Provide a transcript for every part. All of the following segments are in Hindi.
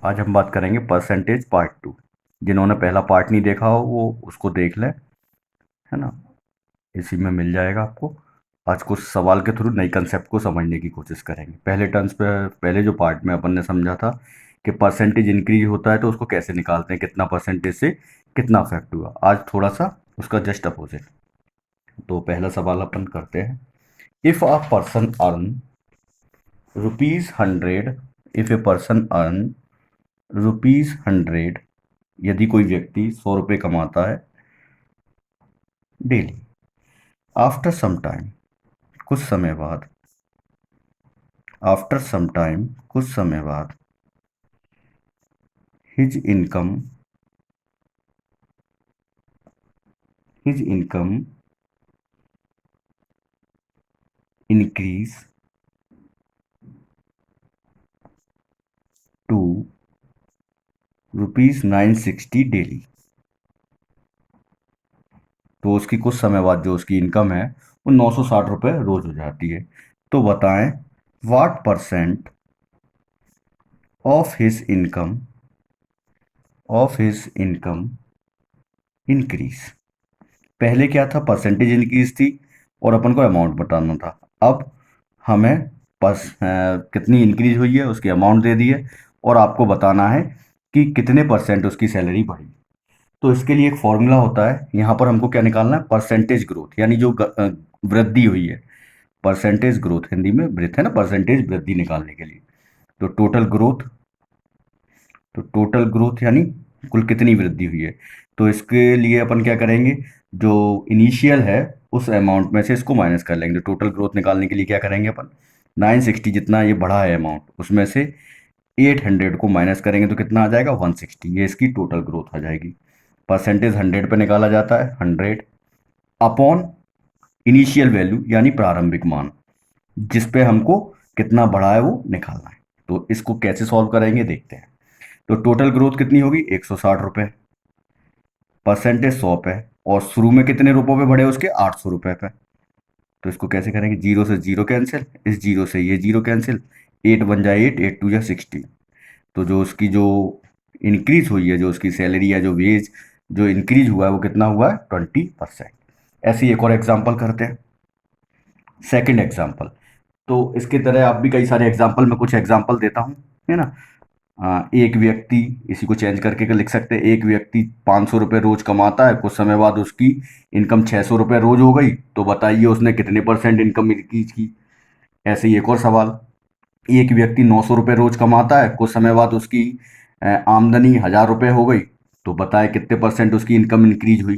आज हम बात करेंगे परसेंटेज पार्ट 2। जिन्होंने पहला पार्ट नहीं देखा हो वो उसको देख लें, है ना। इसी में मिल जाएगा आपको। आज कुछ सवाल के थ्रू नई कंसेप्ट को समझने की कोशिश करेंगे। पहले टर्म्स पे पहले जो पार्ट में अपन ने समझा था कि परसेंटेज इंक्रीज होता है तो उसको कैसे निकालते हैं, कितना परसेंटेज से कितना अफेक्ट हुआ। आज थोड़ा सा उसका जस्ट अपोजिट। तो पहला सवाल अपन करते हैं। If a person earn ₹100, if a person earn ₹100, यदि कोई व्यक्ति 100 रुपये कमाता है डेली, आफ्टर सम टाइम, कुछ समय बाद, आफ्टर सम टाइम कुछ समय बाद, his income, his income increase to ₹960 daily. तो उसकी कुछ समय बाद जो उसकी इनकम है वो 960 रुपये रोज हो जाती है। तो बताएं what percent of his income, of his income increase. पहले क्या था, परसेंटेज इंक्रीज थी और अपन को अमाउंट बताना था। अब हमें कितनी इंक्रीज हुई है उसकी अमाउंट दे दी है और आपको बताना है कि कितने परसेंट उसकी सैलरी बढ़ी। तो इसके लिए एक फॉर्मूला होता है। यहाँ पर हमको क्या निकालना है, परसेंटेज ग्रोथ, यानी जो वृद्धि हुई है। परसेंटेज ग्रोथ हिंदी में वृद्धि है ना, परसेंटेज वृद्धि निकालने के लिए। तो टोटल ग्रोथ, तो टोटल ग्रोथ यानी कुल कितनी वृद्धि हुई है। तो इसके लिए अपन क्या करेंगे, जो इनिशियल है उस अमाउंट में से इसको माइनस कर लेंगे। टोटल ग्रोथ निकालने के लिए क्या करेंगे अपन, 960 जितना ये बढ़ा है अमाउंट उसमें से 800 को माइनस करेंगे तो कितना आ जाएगा, 160। ये इसकी टोटल ग्रोथ आ जाएगी। परसेंटेज 100 पे निकाला जाता है, 100 अपॉन इनिशियल वैल्यू यानी प्रारंभिक मान, जिस पे हमको कितना बढ़ा है वो निकालना है। तो इसको कैसे सॉल्व करेंगे देखते हैं। तो टोटल ग्रोथ कितनी होगी, 160 रुपये, परसेंटेज 100 पे, और शुरू में कितने रुपयों पे बढ़े उसके, 800 रुपये पे। तो इसको कैसे करेंगे, जीरो से जीरो कैंसिल, इस जीरो से ये जीरो कैंसिल, 8 बन जाए 8, 8 2 जा 16। तो जो उसकी जो इंक्रीज हुई है, जो उसकी सैलरी या जो वेज जो इंक्रीज हुआ है वो कितना हुआ है, 20%। ऐसे ही एक और एग्जाम्पल करते हैं, सेकंड एग्जाम्पल। तो इसके तरह आप भी कई सारे एग्जाम्पल, मैं कुछ एग्जाम्पल देता हूँ, है ना। एक व्यक्ति, इसी को चेंज करके लिख सकते हैं, एक व्यक्ति 500 रुपये रोज कमाता है, कुछ समय बाद उसकी इनकम 600 रुपये रोज हो गई। तो बताइए उसने कितने परसेंट इनकम इंक्रीज की। ऐसे ही एक और सवाल, एक व्यक्ति 900 रुपये रोज कमाता है, कुछ समय बाद उसकी आमदनी 1000 रुपये हो गई। तो बताए कितने परसेंट उसकी इनकम इंक्रीज हुई।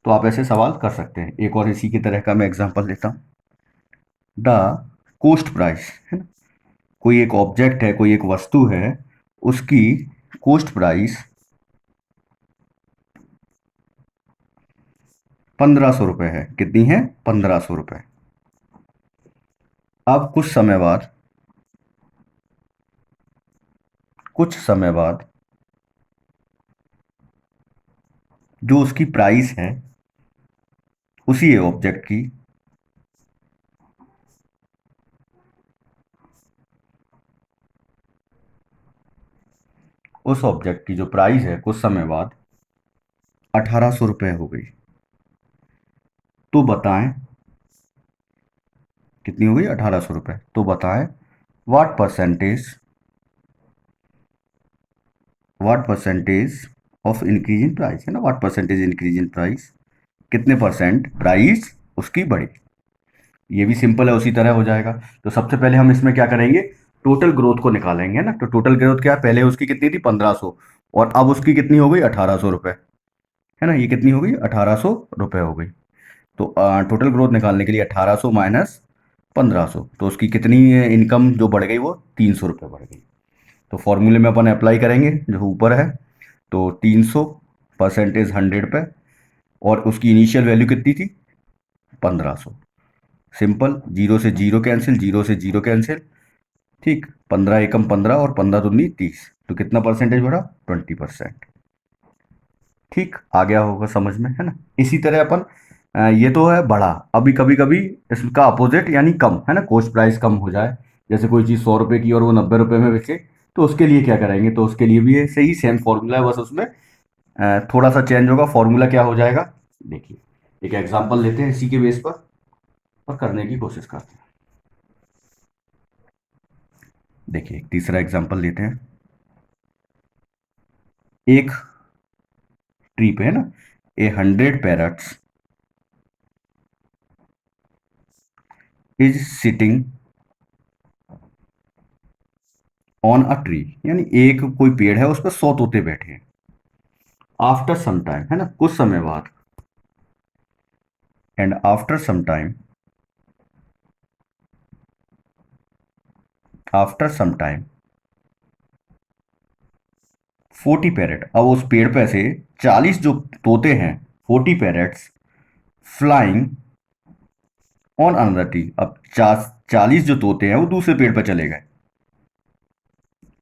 तो आप ऐसे सवाल कर सकते हैं। एक और इसी की तरह का मैं एग्जांपल लेता हूँ। द कॉस्ट प्राइस, है ना, कोई एक ऑब्जेक्ट है, कोई एक वस्तु है, उसकी कॉस्ट प्राइस 1500 रुपये है। कितनी है, 1500 रुपये। अब कुछ समय बाद, कुछ समय बाद जो उसकी प्राइस है उसी ऑब्जेक्ट की, उस ऑब्जेक्ट की जो प्राइस है कुछ समय बाद 1800 रुपये हो गई। तो बताएं कितनी हो गई, 1800 रुपये। तो बताएं what percentage, what percentage of increase in price, है ना, what percentage increase in price, कितने परसेंट प्राइस उसकी बढ़ी। ये भी सिंपल है, उसी तरह हो जाएगा। तो सबसे पहले हम इसमें क्या करेंगे, टोटल ग्रोथ को निकालेंगे ना। तो टोटल ग्रोथ क्या है, पहले उसकी कितनी थी, 1500, और अब उसकी कितनी हो गई, 1800 रुपये, है ना। ये कितनी हो गई, 1800 रुपये हो गई। तो टोटल ग्रोथ निकालने के लिए 1800 माइनस 1500, तो उसकी कितनी इनकम जो बढ़ गई, वो 300 रुपये बढ़ गई। तो फॉर्मूले में अपन अप्लाई करेंगे जो ऊपर है। तो 300 परसेंटेज 100 पे, और उसकी इनिशियल वैल्यू कितनी थी, 1500। सिंपल, जीरो से जीरो कैंसिल, जीरो से जीरो कैंसिल, ठीक, 15 एकम 15 और 15 दूनी 30। तो कितना परसेंटेज बढ़ा, 20%। ठीक, आ गया होगा समझ में, है ना। इसी तरह अपन ये तो है बढ़ा। अभी कभी कभी इसका अपोजिट यानी कम, है ना, कॉस्ट प्राइस कम हो जाए। जैसे कोई चीज़ 100 रुपये की और वो 90 रुपये में बेचे, तो उसके लिए क्या करेंगे, तो उसके लिए भी ऐसे ही सेम फॉर्मूला है, बस उसमें थोड़ा सा चेंज होगा। फॉर्मूला क्या हो जाएगा, देखिए एक एग्जांपल लेते हैं इसी के बेस पर और करने की कोशिश करते हैं। देखिए तीसरा एग्जांपल लेते हैं। एक ट्री पे है ना, 100 parrots is sitting on a tree, यानी एक कोई पेड़ है उस पर 100 तोते बैठे हैं। आफ्टर सम टाइम है ना, कुछ समय बाद, and after some time 40 parrot, अब उस पेड़ पे से 40 जो तोते हैं, 40 parrots flying on another tree, अब 40 जो तोते हैं वो दूसरे पेड़ पर चले गए।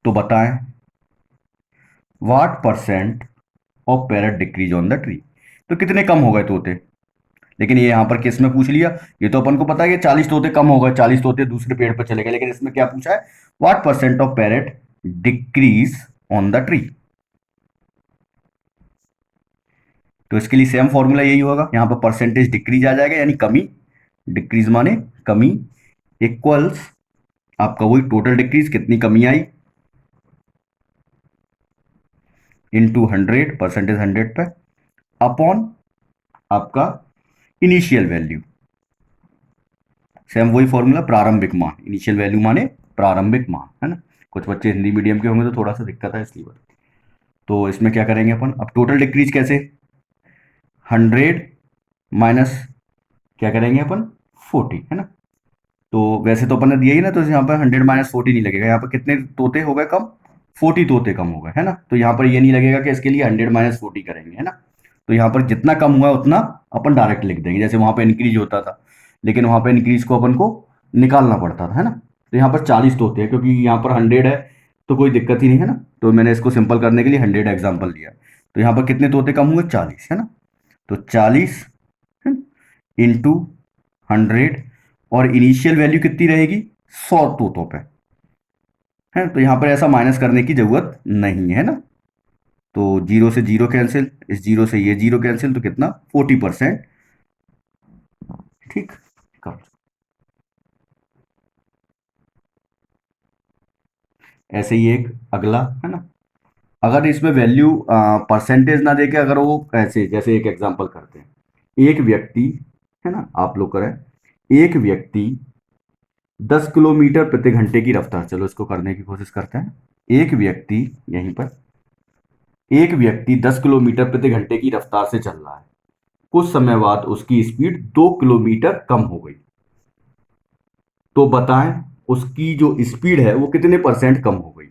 तो बताएं what percent of parrot decrease on the tree, तो कितने कम हो गए तोते। लेकिन ये यहां पर किस में पूछ लिया, ये तो अपन को पता है कि 40 तोते कम हो गए, 40 तोते दूसरे पेड़ पर चले गए, लेकिन इसमें क्या पूछा है, what percent of parrot decrease on the tree. तो इसके लिए सेम फॉर्मूला यही होगा, यहां पर परसेंटेज डिक्रीज आ जाएगा यानी कमी, डिक्रीज माने कमी, इक्वल्स आपका वही टोटल डिक्रीज कितनी कमी आई, इनटू 100, परसेंटेज 100 पे, अपॉन आपका इनिशियल वैल्यू, सेम वही फॉर्मूला, प्रारंभिक मान, इनिशियल वैल्यू माने प्रारंभिक मान, है ना। कुछ बच्चे हिंदी मीडियम के होंगे तो थोड़ा सा दिक्कत है इसलिए बात। तो इसमें क्या करेंगे अपन, अब टोटल डिक्रीज कैसे, 100 माइनस क्या करेंगे अपन, 40 है ना। तो वैसे तो अपन ने दिया ही ना, तो यहाँ पर 100 - 40 नहीं लगेगा, यहाँ पर कितने तोते हो गए कम, 40 तोते कम हो गए, है ना। तो यहाँ पर ये नहीं लगेगा कि इसके लिए 100 - 40 करेंगे, है ना। तो यहाँ पर जितना कम हुआ उतना अपन डायरेक्ट लिख देंगे, जैसे वहां पर इंक्रीज होता था, लेकिन वहां पर इंक्रीज को अपन को निकालना पड़ता था, है ना। तो यहाँ पर 40 तोते हैं, क्योंकि यहाँ पर 100 है तो कोई दिक्कत ही नहीं है ना, तो मैंने इसको सिंपल करने के लिए 100 एग्जाम्पल लिया। तो यहाँ पर कितने तोते कम हुए, 40, है ना। तो 40 इंटू 100, और इनिशियल वैल्यू कितनी रहेगी, 100 तोतों पे, है। तो यहां पर ऐसा माइनस करने की जरूरत नहीं है ना। तो 0 से 0 कैंसिल, इस 0 से ये 0 कैंसिल, तो कितना, 40%, ठीक। कब ऐसे ही एक अगला है ना, अगर इसमें वैल्यू परसेंटेज ना देके, अगर वो ऐसे, जैसे एक एग्जांपल करते हैं, एक व्यक्ति, है ना, आप लोग करें, एक व्यक्ति 10 किलोमीटर प्रति घंटे की रफ्तार, चलो इसको करने की कोशिश करते हैं। एक व्यक्ति, यहीं पर एक व्यक्ति 10 किलोमीटर प्रति घंटे की रफ्तार से चल रहा है, कुछ समय बाद उसकी स्पीड 2 किलोमीटर कम हो गई, तो बताएं उसकी जो स्पीड है वो कितने परसेंट कम हो गई।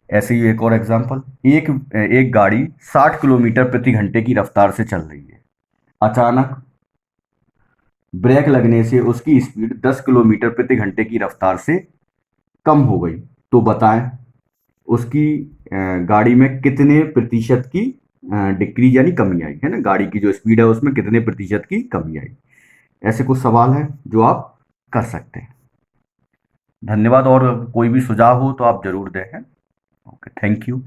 ऐसे ही एक और एग्जांपल, एक एक गाड़ी 60 किलोमीटर प्रति घंटे की रफ्तार से चल रही है, अचानक ब्रेक लगने से उसकी स्पीड 10 किलोमीटर प्रति घंटे की रफ्तार से कम हो गई, तो बताएं उसकी गाड़ी में कितने प्रतिशत की डिक्रीज यानी कमी आई, है ना, गाड़ी की जो स्पीड है उसमें कितने प्रतिशत की कमी आई। ऐसे कुछ सवाल हैं जो आप कर सकते हैं। धन्यवाद, और कोई भी सुझाव हो तो आप जरूर दें। Okay, thank you.